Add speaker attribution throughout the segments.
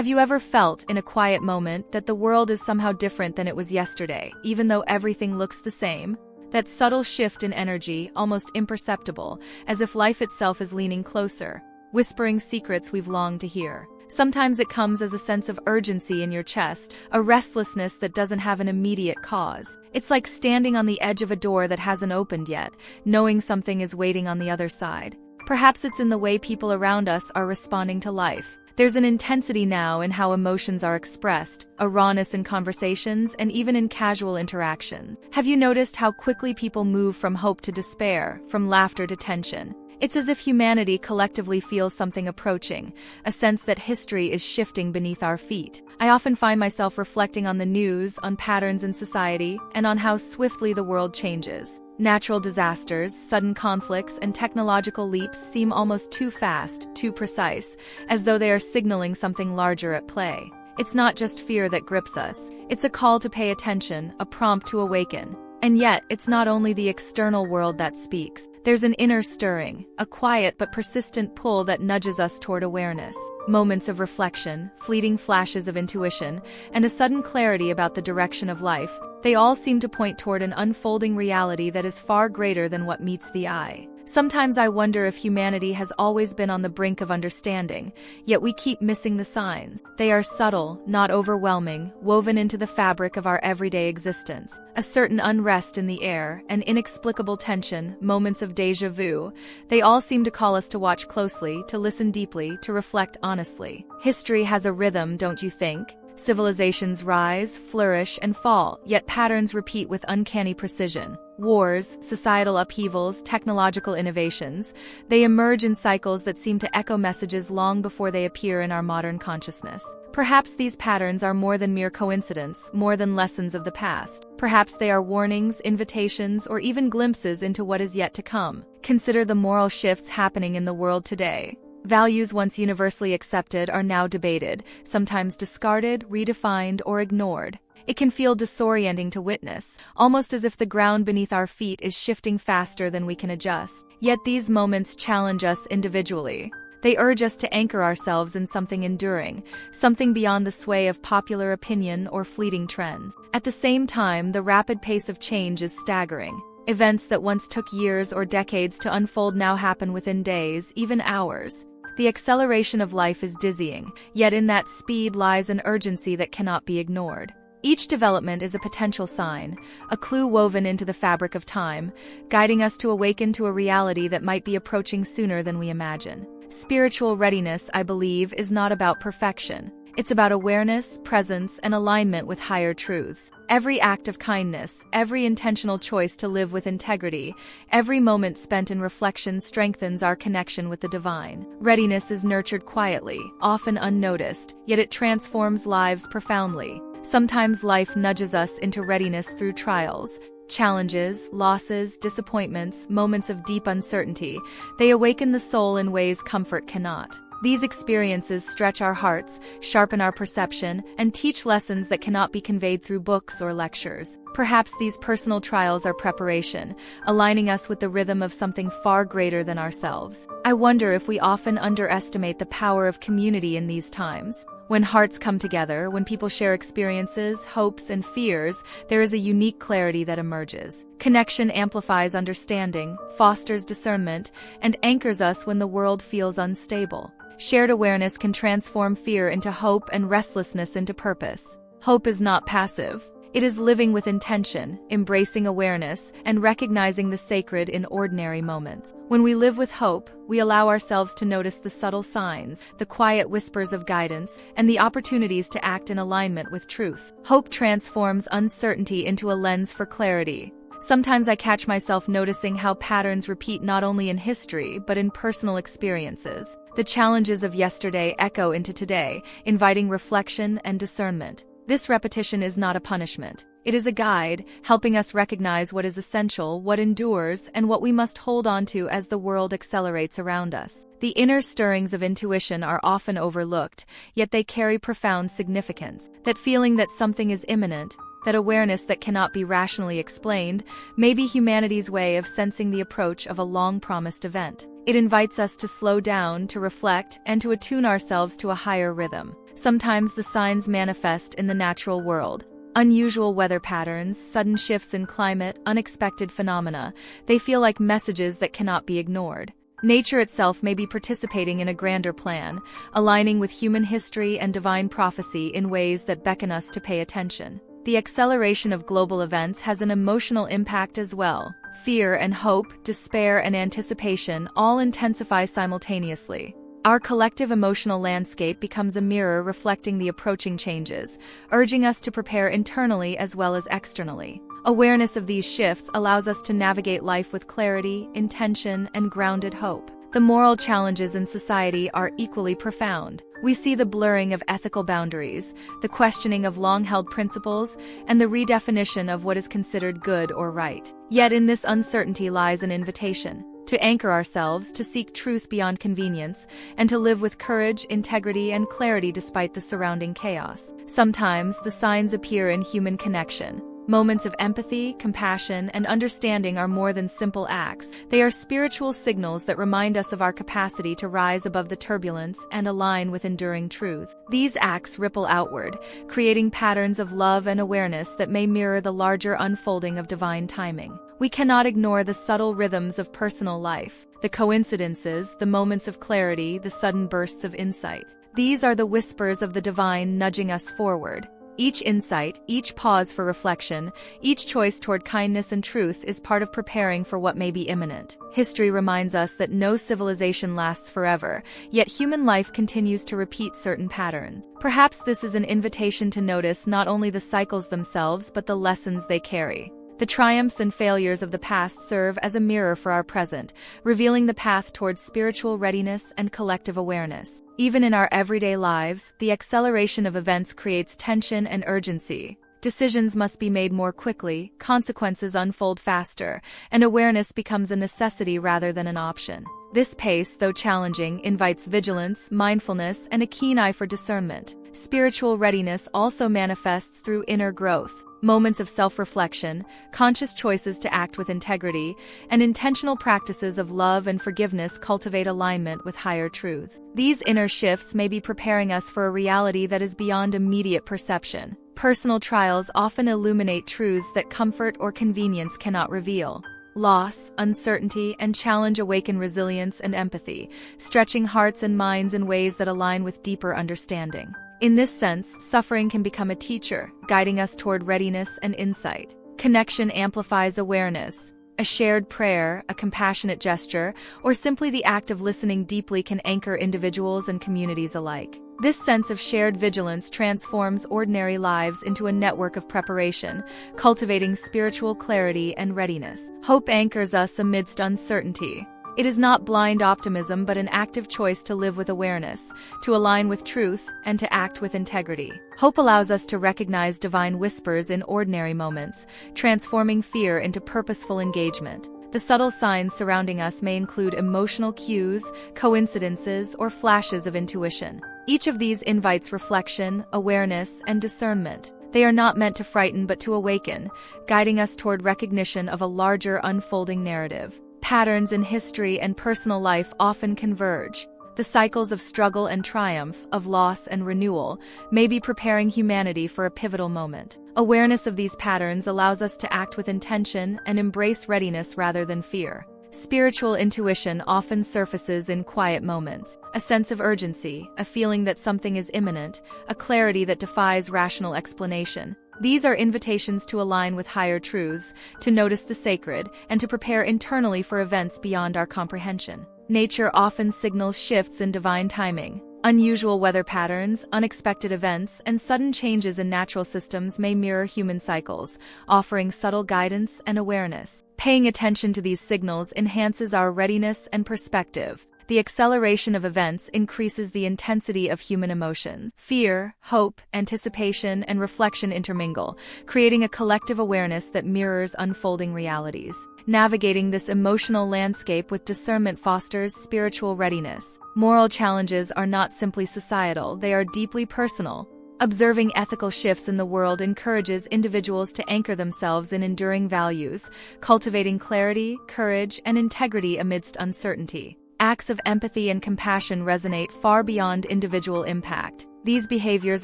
Speaker 1: Have you ever felt, in a quiet moment, that the world is somehow different than it was yesterday, even though everything looks the same? That subtle shift in energy, almost imperceptible, as if life itself is leaning closer, whispering secrets we've longed to hear. Sometimes it comes as a sense of urgency in your chest, a restlessness that doesn't have an immediate cause. It's like standing on the edge of a door that hasn't opened yet, knowing something is waiting on the other side. Perhaps it's in the way people around us are responding to life. There's an intensity now in how emotions are expressed, a rawness in conversations, and even in casual interactions. Have you noticed how quickly people move from hope to despair, from laughter to tension? It's as if humanity collectively feels something approaching, a sense that history is shifting beneath our feet. I often find myself reflecting on the news, on patterns in society, and on how swiftly the world changes. Natural disasters, sudden conflicts, and technological leaps seem almost too fast, too precise, as though they are signaling something larger at play. It's not just fear that grips us. It's a call to pay attention, a prompt to awaken. And yet, it's not only the external world that speaks. There's an inner stirring, a quiet but persistent pull that nudges us toward awareness. Moments of reflection, fleeting flashes of intuition, and a sudden clarity about the direction of life, they all seem to point toward an unfolding reality that is far greater than what meets the eye. Sometimes I wonder if humanity has always been on the brink of understanding, yet we keep missing the signs. They are subtle, not overwhelming, woven into the fabric of our everyday existence. A certain unrest in the air, an inexplicable tension, moments of déjà vu, they all seem to call us to watch closely, to listen deeply, to reflect honestly. History has a rhythm, don't you think? Civilizations rise, flourish, and fall, yet patterns repeat with uncanny precision. Wars, societal upheavals, technological innovations, they emerge in cycles that seem to echo messages long before they appear in our modern consciousness. Perhaps these patterns are more than mere coincidence, more than lessons of the past. Perhaps they are warnings, invitations, or even glimpses into what is yet to come. Consider the moral shifts happening in the world today. Values once universally accepted are now debated, sometimes discarded, redefined, or ignored. It can feel disorienting to witness, almost as if the ground beneath our feet is shifting faster than we can adjust. Yet these moments challenge us individually. They urge us to anchor ourselves in something enduring, something beyond the sway of popular opinion or fleeting trends. At the same time, the rapid pace of change is staggering. Events that once took years or decades to unfold now happen within days, even hours. The acceleration of life is dizzying, yet in that speed lies an urgency that cannot be ignored. Each development is a potential sign, a clue woven into the fabric of time, guiding us to awaken to a reality that might be approaching sooner than we imagine. Spiritual readiness, I believe, is not about perfection. It's about awareness, presence, and alignment with higher truths. Every act of kindness, every intentional choice to live with integrity, every moment spent in reflection strengthens our connection with the divine. Readiness is nurtured quietly, often unnoticed, yet it transforms lives profoundly. Sometimes life nudges us into readiness through trials, challenges, losses, disappointments, moments of deep uncertainty. They awaken the soul in ways comfort cannot. These experiences stretch our hearts, sharpen our perception, and teach lessons that cannot be conveyed through books or lectures. Perhaps these personal trials are preparation, aligning us with the rhythm of something far greater than ourselves. I wonder if we often underestimate the power of community in these times. When hearts come together, when people share experiences, hopes, and fears, there is a unique clarity that emerges. Connection amplifies understanding, fosters discernment, and anchors us when the world feels unstable. Shared awareness can transform fear into hope and restlessness into purpose. Hope is not passive. It is living with intention, embracing awareness, and recognizing the sacred in ordinary moments. When we live with hope, we allow ourselves to notice the subtle signs, the quiet whispers of guidance, and the opportunities to act in alignment with truth. Hope transforms uncertainty into a lens for clarity. Sometimes I catch myself noticing how patterns repeat not only in history, but in personal experiences. The challenges of yesterday echo into today, inviting reflection and discernment. This repetition is not a punishment. It is a guide, helping us recognize what is essential, what endures, and what we must hold on to as the world accelerates around us. The inner stirrings of intuition are often overlooked, yet they carry profound significance. That feeling that something is imminent, that awareness that cannot be rationally explained, may be humanity's way of sensing the approach of a long-promised event. It invites us to slow down, to reflect, and to attune ourselves to a higher rhythm. Sometimes the signs manifest in the natural world. Unusual weather patterns, sudden shifts in climate, unexpected phenomena, they feel like messages that cannot be ignored. Nature itself may be participating in a grander plan, aligning with human history and divine prophecy in ways that beckon us to pay attention. The acceleration of global events has an emotional impact as well. Fear and hope, despair and anticipation all intensify simultaneously. Our collective emotional landscape becomes a mirror reflecting the approaching changes, urging us to prepare internally as well as externally. Awareness of these shifts allows us to navigate life with clarity, intention, and grounded hope. The moral challenges in society are equally profound. We see the blurring of ethical boundaries, the questioning of long-held principles, and the redefinition of what is considered good or right. Yet in this uncertainty lies an invitation to anchor ourselves, to seek truth beyond convenience, and to live with courage, integrity, and clarity despite the surrounding chaos. Sometimes the signs appear in human connection. Moments of empathy, compassion, and understanding are more than simple acts. They are spiritual signals that remind us of our capacity to rise above the turbulence and align with enduring truth. These acts ripple outward, creating patterns of love and awareness that may mirror the larger unfolding of divine timing. We cannot ignore the subtle rhythms of personal life, the coincidences, the moments of clarity, the sudden bursts of insight. These are the whispers of the divine nudging us forward. Each insight, each pause for reflection, each choice toward kindness and truth is part of preparing for what may be imminent. History reminds us that no civilization lasts forever, yet human life continues to repeat certain patterns. Perhaps this is an invitation to notice not only the cycles themselves but the lessons they carry. The triumphs and failures of the past serve as a mirror for our present, revealing the path towards spiritual readiness and collective awareness. Even in our everyday lives, the acceleration of events creates tension and urgency. Decisions must be made more quickly, consequences unfold faster, and awareness becomes a necessity rather than an option. This pace, though challenging, invites vigilance, mindfulness, and a keen eye for discernment. Spiritual readiness also manifests through inner growth. Moments of self-reflection, conscious choices to act with integrity, and intentional practices of love and forgiveness cultivate alignment with higher truths. These inner shifts may be preparing us for a reality that is beyond immediate perception. Personal trials often illuminate truths that comfort or convenience cannot reveal. Loss, uncertainty, and challenge awaken resilience and empathy, stretching hearts and minds in ways that align with deeper understanding. In this sense, suffering can become a teacher, guiding us toward readiness and insight. Connection amplifies awareness. A shared prayer, a compassionate gesture, or simply the act of listening deeply can anchor individuals and communities alike. This sense of shared vigilance transforms ordinary lives into a network of preparation, cultivating spiritual clarity and readiness. Hope anchors us amidst uncertainty. It is not blind optimism but an active choice to live with awareness, to align with truth, and to act with integrity. Hope allows us to recognize divine whispers in ordinary moments, transforming fear into purposeful engagement. The subtle signs surrounding us may include emotional cues, coincidences, or flashes of intuition. Each of these invites reflection, awareness, and discernment. They are not meant to frighten but to awaken, guiding us toward recognition of a larger unfolding narrative. Patterns in history and personal life often converge. The cycles of struggle and triumph, of loss and renewal, may be preparing humanity for a pivotal moment. Awareness of these patterns allows us to act with intention and embrace readiness rather than fear. Spiritual intuition often surfaces in quiet moments. A sense of urgency, a feeling that something is imminent, a clarity that defies rational explanation. These are invitations to align with higher truths, to notice the sacred, and to prepare internally for events beyond our comprehension. Nature often signals shifts in divine timing. Unusual weather patterns, unexpected events, and sudden changes in natural systems may mirror human cycles, offering subtle guidance and awareness. Paying attention to these signals enhances our readiness and perspective. The acceleration of events increases the intensity of human emotions. Fear, hope, anticipation, and reflection intermingle, creating a collective awareness that mirrors unfolding realities. Navigating this emotional landscape with discernment fosters spiritual readiness. Moral challenges are not simply societal, they are deeply personal. Observing ethical shifts in the world encourages individuals to anchor themselves in enduring values, cultivating clarity, courage, and integrity amidst uncertainty. Acts of empathy and compassion resonate far beyond individual impact. These behaviors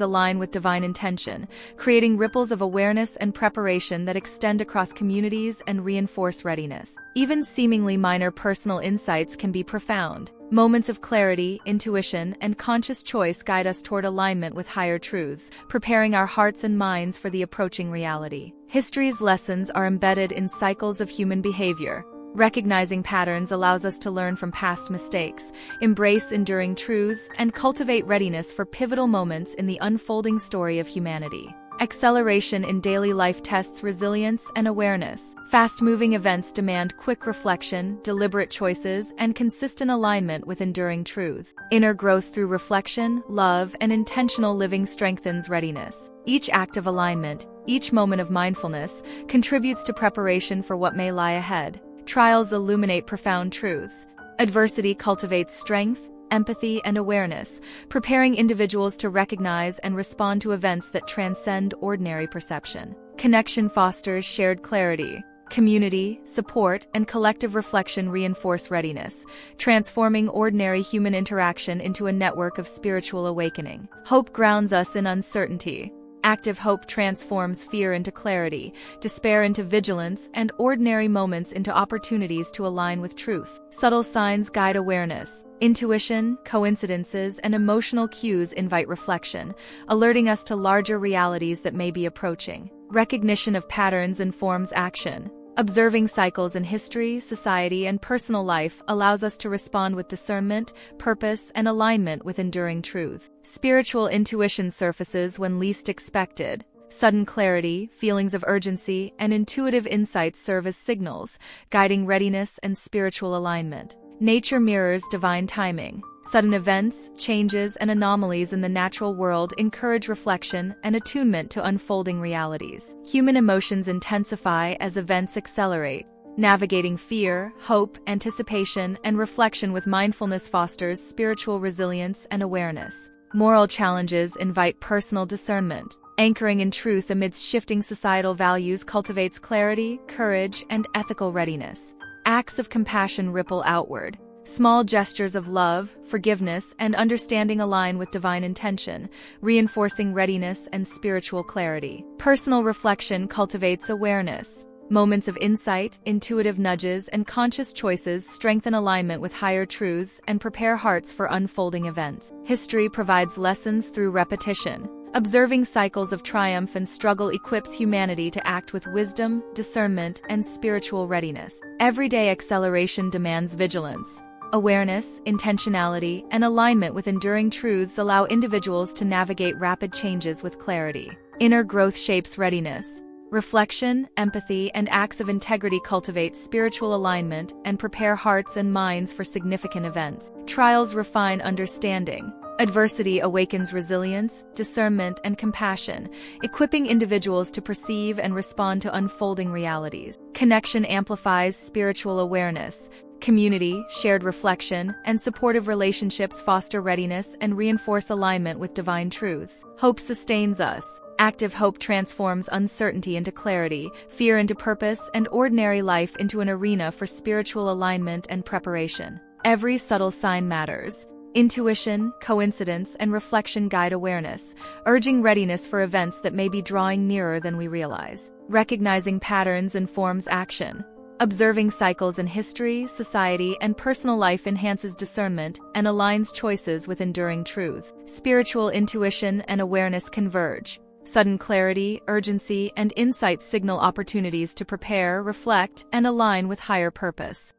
Speaker 1: align with divine intention, creating ripples of awareness and preparation that extend across communities and reinforce readiness. Even seemingly minor personal insights can be profound. Moments of clarity, intuition, and conscious choice guide us toward alignment with higher truths, preparing our hearts and minds for the approaching reality. History's lessons are embedded in cycles of human behavior. Recognizing patterns allows us to learn from past mistakes, embrace enduring truths, and cultivate readiness for pivotal moments in the unfolding story of humanity. Acceleration in daily life tests resilience and awareness. Fast-moving events demand quick reflection, deliberate choices, and consistent alignment with enduring truths. Inner growth through reflection, love, and intentional living strengthens readiness. Each act of alignment, each moment of mindfulness, contributes to preparation for what may lie ahead. Trials illuminate profound truths. Adversity cultivates strength, empathy, and awareness, preparing individuals to recognize and respond to events that transcend ordinary perception. Connection fosters shared clarity. Community, support, and collective reflection reinforce readiness, transforming ordinary human interaction into a network of spiritual awakening. Hope grounds us in uncertainty. Active hope transforms fear into clarity, despair into vigilance, and ordinary moments into opportunities to align with truth. Subtle signs guide awareness. Intuition, coincidences, and emotional cues invite reflection, alerting us to larger realities that may be approaching. Recognition of patterns informs action. Observing cycles in history, society, and personal life allows us to respond with discernment, purpose, and alignment with enduring truths. Spiritual intuition surfaces when least expected. Sudden clarity, feelings of urgency, and intuitive insights serve as signals, guiding readiness and spiritual alignment. Nature mirrors divine timing. Sudden events, changes, and anomalies in the natural world encourage reflection and attunement to unfolding realities. Human emotions intensify as events accelerate. Navigating fear, hope, anticipation, and reflection with mindfulness fosters spiritual resilience and awareness. Moral challenges invite personal discernment. Anchoring in truth amidst shifting societal values cultivates clarity, courage, and ethical readiness. Acts of compassion ripple outward. Small gestures of love, forgiveness, and understanding align with divine intention, reinforcing readiness and spiritual clarity. Personal reflection cultivates awareness. Moments of insight, intuitive nudges, and conscious choices strengthen alignment with higher truths and prepare hearts for unfolding events. History provides lessons through repetition. Observing cycles of triumph and struggle equips humanity to act with wisdom, discernment, and spiritual readiness. Everyday acceleration demands vigilance. Awareness, intentionality, and alignment with enduring truths allow individuals to navigate rapid changes with clarity. Inner growth shapes readiness. Reflection, empathy, and acts of integrity cultivate spiritual alignment and prepare hearts and minds for significant events. Trials refine understanding. Adversity awakens resilience, discernment, and compassion, equipping individuals to perceive and respond to unfolding realities. Connection amplifies spiritual awareness. Community, shared reflection, and supportive relationships foster readiness and reinforce alignment with divine truths. Hope sustains us. Active hope transforms uncertainty into clarity, fear into purpose, and ordinary life into an arena for spiritual alignment and preparation. Every subtle sign matters. Intuition, coincidence, and reflection guide awareness, urging readiness for events that may be drawing nearer than we realize. Recognizing patterns informs action. Observing cycles in history, society, and personal life enhances discernment and aligns choices with enduring truths. Spiritual intuition and awareness converge. Sudden clarity, urgency, and insight signal opportunities to prepare, reflect, and align with higher purpose.